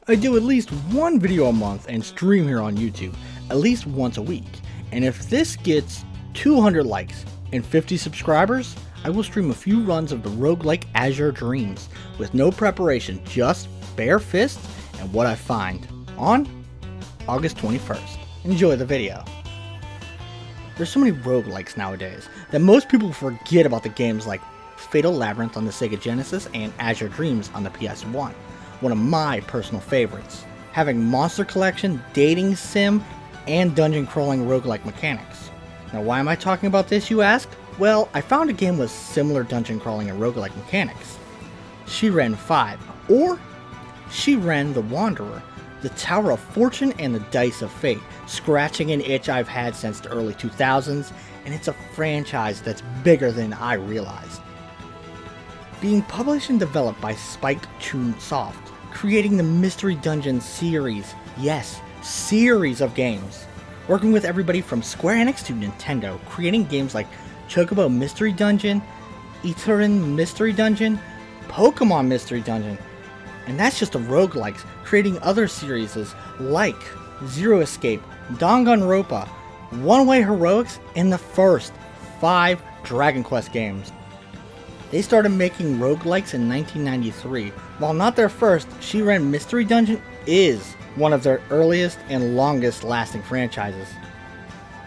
I do at least one video a month and stream here on YouTube at least once a week. And if this gets 200 likes and 50 subscribers, I will stream a few runs of the roguelike Azure Dreams with no preparation, just bare fists and what I find on August 21st. Enjoy the video. There's so many roguelikes nowadays that most people forget about the games like Fatal Labyrinth on the Sega Genesis and Azure Dreams on the PS1. One of my personal favorites, having monster collection, dating sim, and dungeon crawling roguelike mechanics. Now why am I talking about this, you ask? Well, I found a game with similar dungeon crawling and roguelike mechanics. Shiren 5, or Shiren the Wanderer, the Tower of Fortune and the Dice of Fate, scratching an itch I've had since the early 2000s, and it's a franchise that's bigger than I realized. Being published and developed by Spike Chunsoft, creating the Mystery Dungeon series, yes, series of games. Working with everybody from Square Enix to Nintendo, creating games like Chocobo Mystery Dungeon, Etrian Mystery Dungeon, Pokemon Mystery Dungeon, and that's just the roguelikes, creating other series like Zero Escape, Danganronpa, One Way Heroics, and the first 5 Dragon Quest games. They started making roguelikes in 1993. While not their first, Shiren Mystery Dungeon is one of their earliest and longest lasting franchises.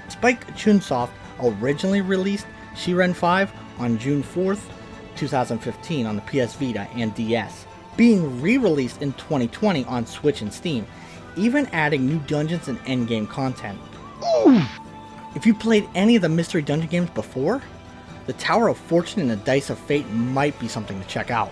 Spike Chunsoft originally released Shiren 5 on June 4th, 2015 on the PS Vita and DS, being re-released in 2020 on Switch and Steam, even adding new dungeons and endgame content. Ooh. If you played any of the Mystery Dungeon games before, the Tower of Fortune and the Dice of Fate might be something to check out.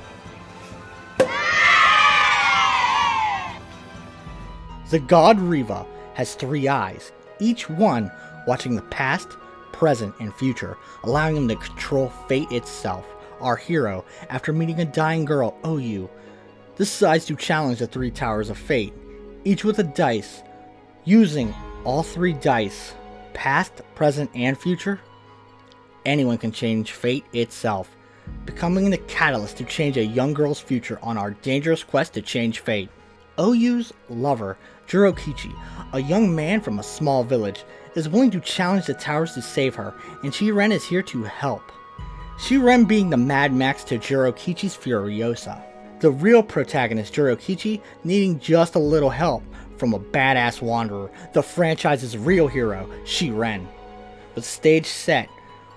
The god Riva has 3 eyes, each one watching the past, present, and future, allowing him to control fate itself. Our hero, after meeting a dying girl, Outtro, decides to challenge the 3 Towers of Fate, each with a dice. Using all 3 dice, past, present, and future, anyone can change fate itself, becoming the catalyst to change a young girl's future on our dangerous quest to change fate. Outro's lover, Jurokichi, a young man from a small village, is willing to challenge the towers to save her, and Shiren is here to help. Shiren being the Mad Max to Jurokichi's Furiosa. The real protagonist, Jurokichi, needing just a little help from a badass wanderer, the franchise's real hero, Shiren. With the stage set,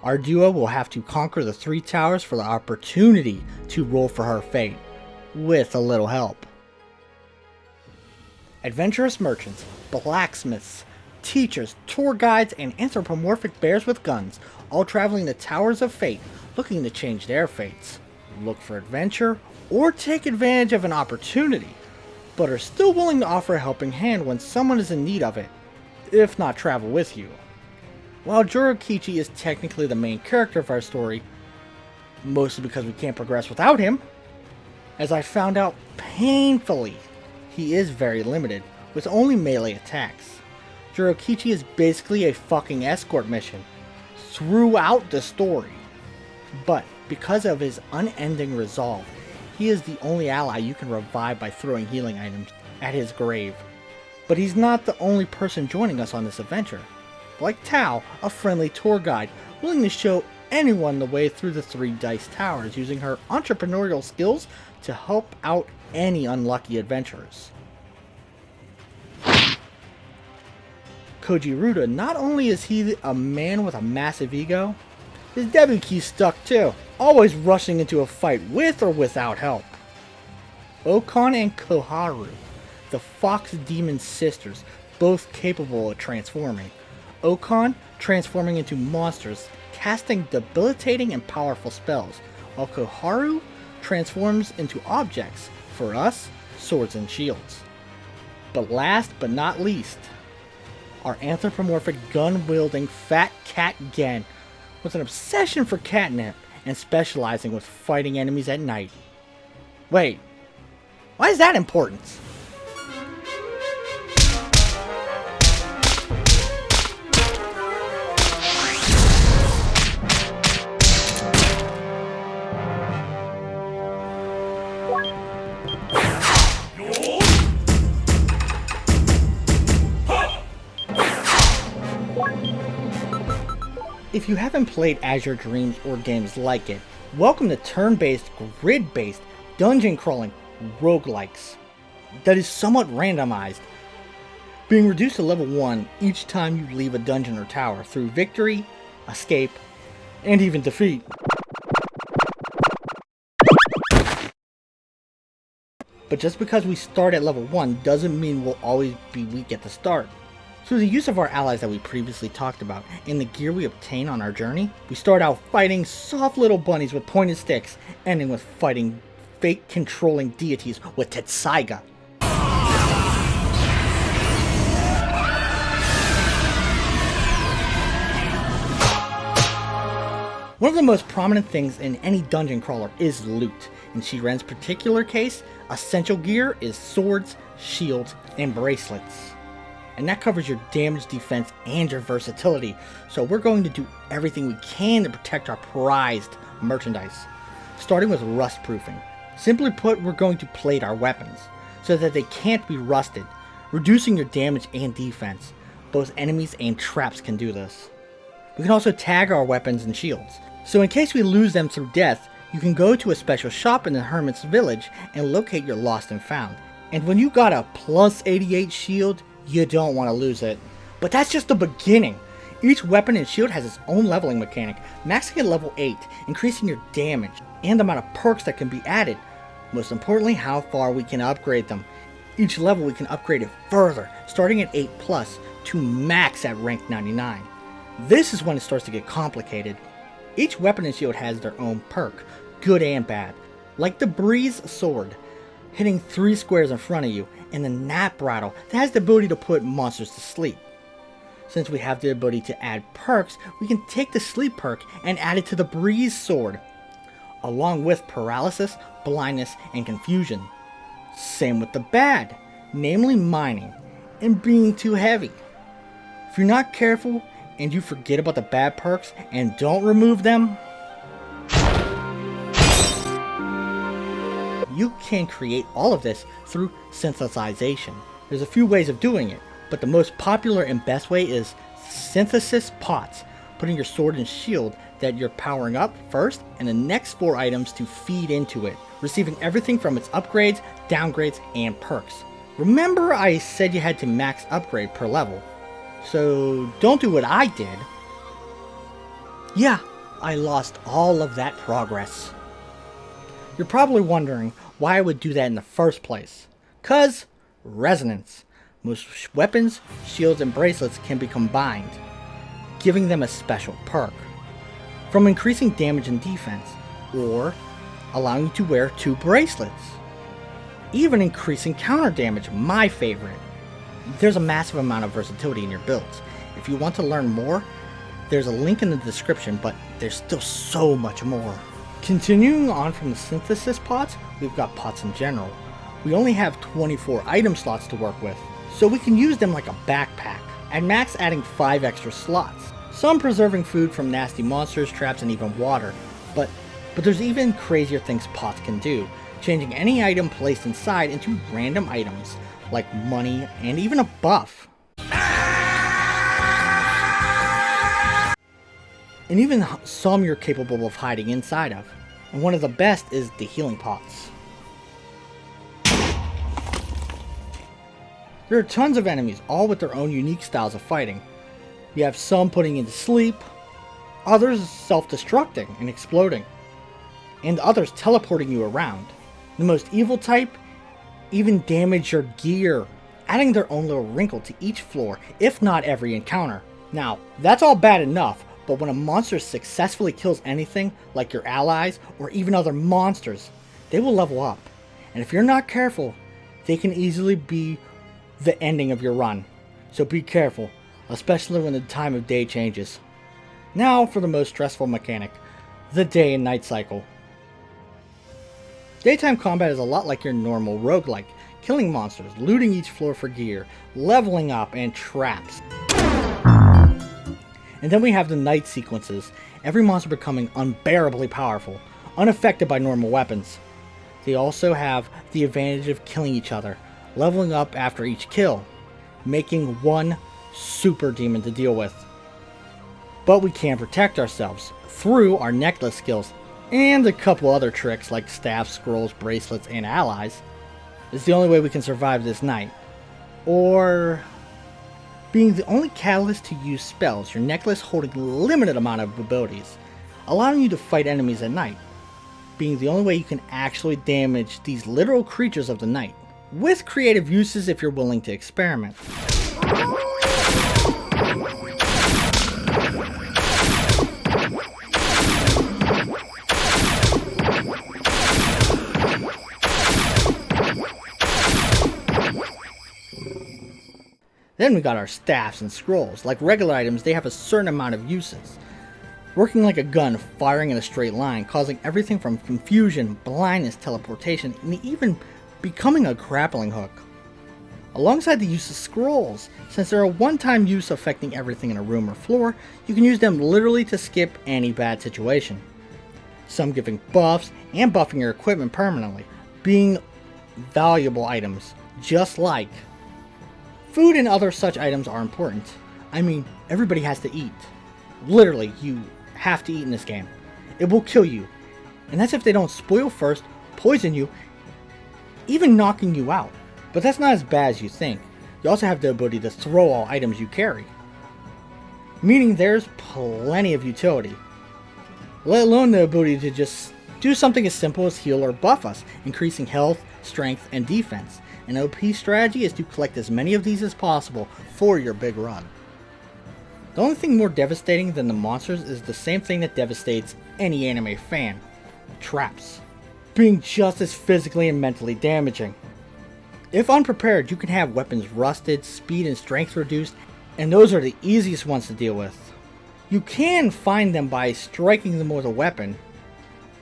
our duo will have to conquer the 3 towers for the opportunity to roll for her fate, with a little help. Adventurous merchants, blacksmiths, teachers, tour guides, and anthropomorphic bears with guns, all traveling the Towers of Fate, looking to change their fates, look for adventure, or take advantage of an opportunity, but are still willing to offer a helping hand when someone is in need of it, if not travel with you. While Jurokichi is technically the main character of our story, mostly because we can't progress without him, as I found out painfully, he is very limited, with only melee attacks. Jurokichi is basically a fucking escort mission throughout the story, but because of his unending resolve, he is the only ally you can revive by throwing healing items at his grave. But he's not the only person joining us on this adventure. Like Tao, a friendly tour guide, willing to show anyone the way through the 3 dice towers, using her entrepreneurial skills to help out any unlucky adventurers. Koji Ruda, not only is he a man with a massive ego, his debut key's stuck too, always rushing into a fight with or without help. Okon and Koharu, the Fox Demon sisters, both capable of transforming. Okon transforming into monsters, casting debilitating and powerful spells, while Koharu transforms into objects, for us, swords and shields. But last but not least, our anthropomorphic gun-wielding fat cat Gen, with an obsession for catnip and specializing with fighting enemies at night. Wait, why is that important? If you haven't played Azure Dreams or games like it, welcome to turn-based, grid-based, dungeon-crawling roguelikes that is somewhat randomized, being reduced to level 1 each time you leave a dungeon or tower through victory, escape, and even defeat. But just because we start at level 1 doesn't mean we'll always be weak at the start. Through the use of our allies that we previously talked about and the gear we obtain on our journey, we start out fighting soft little bunnies with pointed sticks, ending with fighting fake controlling deities with Tetsaiga. One of the most prominent things in any dungeon crawler is loot. In Shiren's particular case, essential gear is swords, shields, and bracelets. And that covers your damage, defense, and your versatility. So we're going to do everything we can to protect our prized merchandise. Starting with rust proofing. Simply put, we're going to plate our weapons so that they can't be rusted, reducing your damage and defense. Both enemies and traps can do this. We can also tag our weapons and shields. So in case we lose them through death, you can go to a special shop in the Hermit's Village and locate your lost and found. And when you got a plus 88 shield, you don't want to lose it. But that's just the beginning. Each weapon and shield has its own leveling mechanic, maxing at level 8, increasing your damage, and the amount of perks that can be added. Most importantly, how far we can upgrade them. Each level we can upgrade it further, starting at 8 plus to max at rank 99. This is when it starts to get complicated. Each weapon and shield has their own perk, good and bad. Like the Breeze Sword, hitting 3 squares in front of you, and the Nap Rattle that has the ability to put monsters to sleep. Since we have the ability to add perks, we can take the sleep perk and add it to the Breeze Sword, along with paralysis, blindness, and confusion. Same with the bad, namely mining, and being too heavy. If you're not careful, and you forget about the bad perks and don't remove them, you can create all of this through synthesization. There's a few ways of doing it, but the most popular and best way is synthesis pots, putting your sword and shield that you're powering up first and the next 4 items to feed into it, receiving everything from its upgrades, downgrades, and perks. Remember I said you had to max upgrade per level. So don't do what I did. Yeah, I lost all of that progress. You're probably wondering why I would do that in the first place. 'Cause resonance. Most weapons, shields, and bracelets can be combined, giving them a special perk. From increasing damage and defense, or allowing you to wear 2 bracelets. Even increasing counter damage, my favorite. There's a massive amount of versatility in your builds. If you want to learn more, there's a link in the description, but there's still so much more. Continuing on from the synthesis pots, we've got pots in general. We only have 24 item slots to work with, so we can use them like a backpack, at max adding 5 extra slots. Some preserving food from nasty monsters, traps, and even water, but there's even crazier things pots can do, changing any item placed inside into random items, like money, and even a buff. And even some you're capable of hiding inside of. And one of the best is the healing pots. There are tons of enemies, all with their own unique styles of fighting. You have some putting you to sleep, others self-destructing and exploding, and others teleporting you around. The most evil type even damage your gear, adding their own little wrinkle to each floor, if not every encounter. Now, that's all bad enough, but when a monster successfully kills anything, like your allies, or even other monsters, they will level up. And if you're not careful, they can easily be the ending of your run. So be careful, especially when the time of day changes. Now for the most stressful mechanic, the day and night cycle. Daytime combat is a lot like your normal roguelike, killing monsters, looting each floor for gear, leveling up, and traps. And then we have the night sequences, every monster becoming unbearably powerful, unaffected by normal weapons. They also have the advantage of killing each other, leveling up after each kill, making one super demon to deal with. But we can protect ourselves through our necklace skills and a couple other tricks like staffs, scrolls, bracelets, and allies. It's the only way we can survive this night. Or being the only catalyst to use spells, your necklace holding a limited amount of abilities, allowing you to fight enemies at night. Being the only way you can actually damage these literal creatures of the night, with creative uses if you're willing to experiment. Then we got our staffs and scrolls. Like regular items, they have a certain amount of uses. Working like a gun, firing in a straight line, causing everything from confusion, blindness, teleportation, and even becoming a grappling hook. Alongside the use of scrolls, since they're a one-time use affecting everything in a room or floor, you can use them literally to skip any bad situation. Some giving buffs and buffing your equipment permanently, being valuable items, just like food and other such items are important. I mean, everybody has to eat. Literally, you have to eat in this game. It will kill you. And that's if they don't spoil first, poison you, even knocking you out. But that's not as bad as you think. You also have the ability to throw all items you carry. Meaning there's plenty of utility. Let alone the ability to just do something as simple as heal or buff us, increasing health, strength, and defense. An OP strategy is to collect as many of these as possible for your big run. The only thing more devastating than the monsters is the same thing that devastates any anime fan: traps. Being just as physically and mentally damaging. If unprepared, you can have weapons rusted, speed and strength reduced, and those are the easiest ones to deal with. You can find them by striking them with a weapon,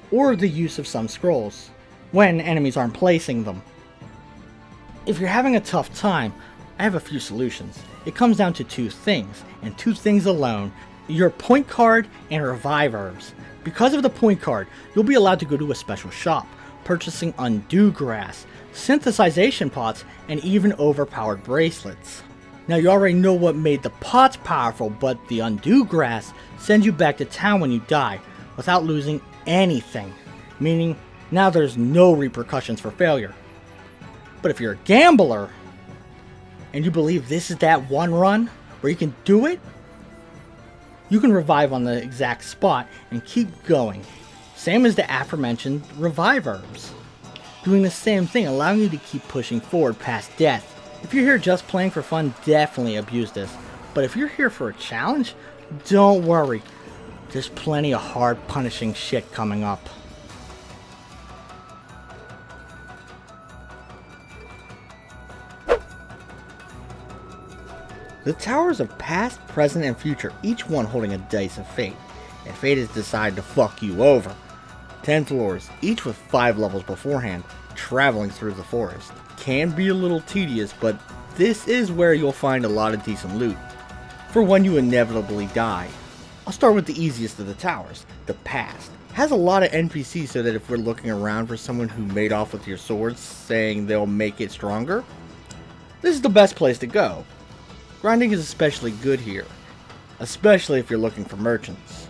or the use of some scrolls, when enemies aren't placing them. If you're having a tough time, I have a few solutions. It comes down to two things, and two things alone: your point card and revive herbs. Because of the point card, you'll be allowed to go to a special shop, purchasing undue grass, synthesization pots, and even overpowered bracelets. Now you already know what made the pots powerful, but the undue grass sends you back to town when you die, without losing anything. Meaning, now there's no repercussions for failure. But if you're a gambler, and you believe this is that one run where you can do it, you can revive on the exact spot and keep going. Same as the aforementioned revive herbs. Doing the same thing, allowing you to keep pushing forward past death. If you're here just playing for fun, definitely abuse this. But if you're here for a challenge, don't worry. There's plenty of hard punishing shit coming up. The towers of past, present, and future, each one holding a dice of fate, and fate has decided to fuck you over. 10 floors, each with 5 levels beforehand, traveling through the forest. Can be a little tedious, but this is where you'll find a lot of decent loot, for when you inevitably die. I'll start with the easiest of the towers, the past. Has a lot of NPCs so that if we're looking around for someone who made off with your swords saying they'll make it stronger, this is the best place to go. Grinding is especially good here, especially if you're looking for merchants.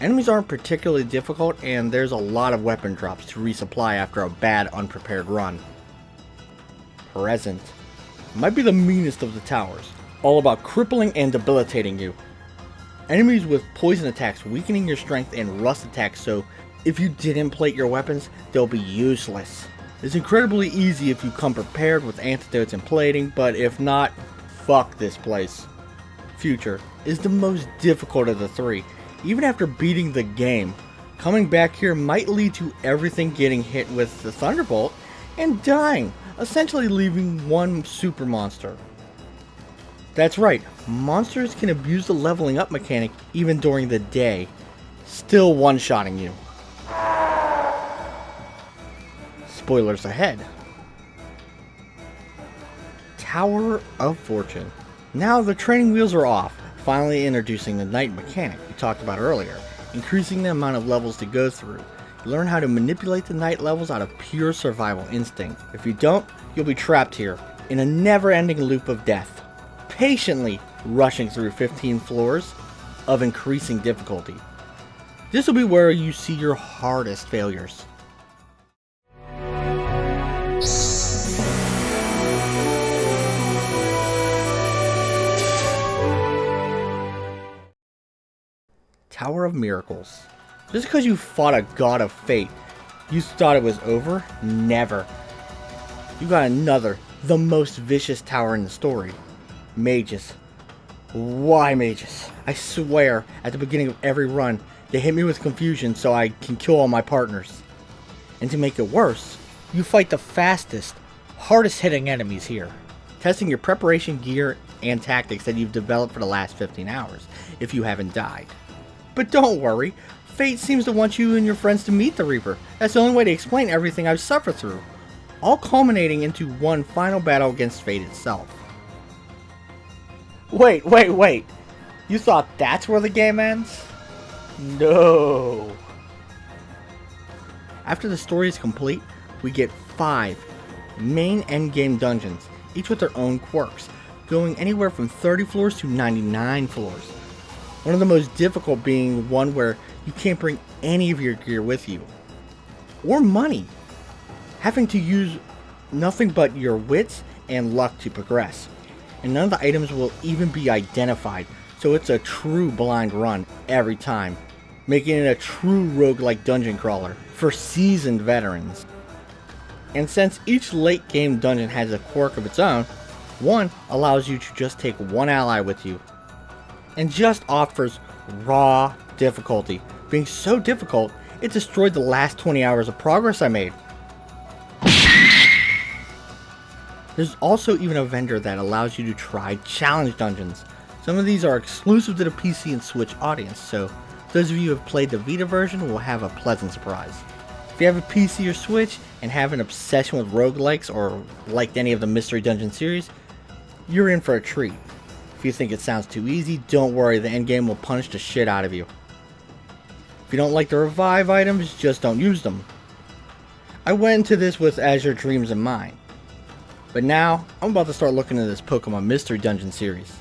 Enemies aren't particularly difficult, and there's a lot of weapon drops to resupply after a bad unprepared run. Present might be the meanest of the towers, all about crippling and debilitating you. Enemies with poison attacks weakening your strength and rust attacks, so if you didn't plate your weapons, they'll be useless. It's incredibly easy if you come prepared with antidotes and plating, but if not, fuck this place. Future is the most difficult of the three. Even after beating the game, coming back here might lead to everything getting hit with the Thunderbolt and dying, essentially leaving one super monster. That's right, monsters can abuse the leveling up mechanic even during the day, still one-shotting you. Spoilers ahead. Tower of Fortune. Now the training wheels are off, finally introducing the night mechanic we talked about earlier, increasing the amount of levels to go through. You learn how to manipulate the night levels out of pure survival instinct. If you don't, you'll be trapped here, in a never-ending loop of death, patiently rushing through 15 floors, of increasing difficulty. This will be where you see your hardest failures. Tower of Miracles. Just because you fought a god of fate, you thought it was over? Never. You got another, the most vicious tower in the story. Mages. Why mages? I swear, at the beginning of every run, they hit me with confusion so I can kill all my partners. And to make it worse, you fight the fastest, hardest hitting enemies here, testing your preparation gear and tactics that you've developed for the last 15 hours, if you haven't died. But don't worry, fate seems to want you and your friends to meet the Reaper. That's the only way to explain everything I've suffered through, all culminating into one final battle against fate itself. Wait. You thought that's where the game ends? No. After the story is complete, we get 5 main endgame dungeons, each with their own quirks, going anywhere from 30 floors to 99 floors. One of the most difficult being one where you can't bring any of your gear with you. Or money. Having to use nothing but your wits and luck to progress. And none of the items will even be identified, so it's a true blind run every time, making it a true roguelike dungeon crawler for seasoned veterans. And since each late game dungeon has a quirk of its own, one allows you to just take one ally with you, and just offers raw difficulty, being so difficult it destroyed the last 20 hours of progress I made. There's also even a vendor that allows you to try challenge dungeons. Some of these are exclusive to the PC and Switch audience, so those of you who have played the Vita version will have a pleasant surprise. If you have a PC or Switch and have an obsession with roguelikes or liked any of the Mystery Dungeon series, you're in for a treat. If you think it sounds too easy, don't worry, the endgame will punish the shit out of you. If you don't like the revive items, just don't use them. I went into this with As Your Dreams in mind. But now, I'm about to start looking at this Pokemon Mystery Dungeon series.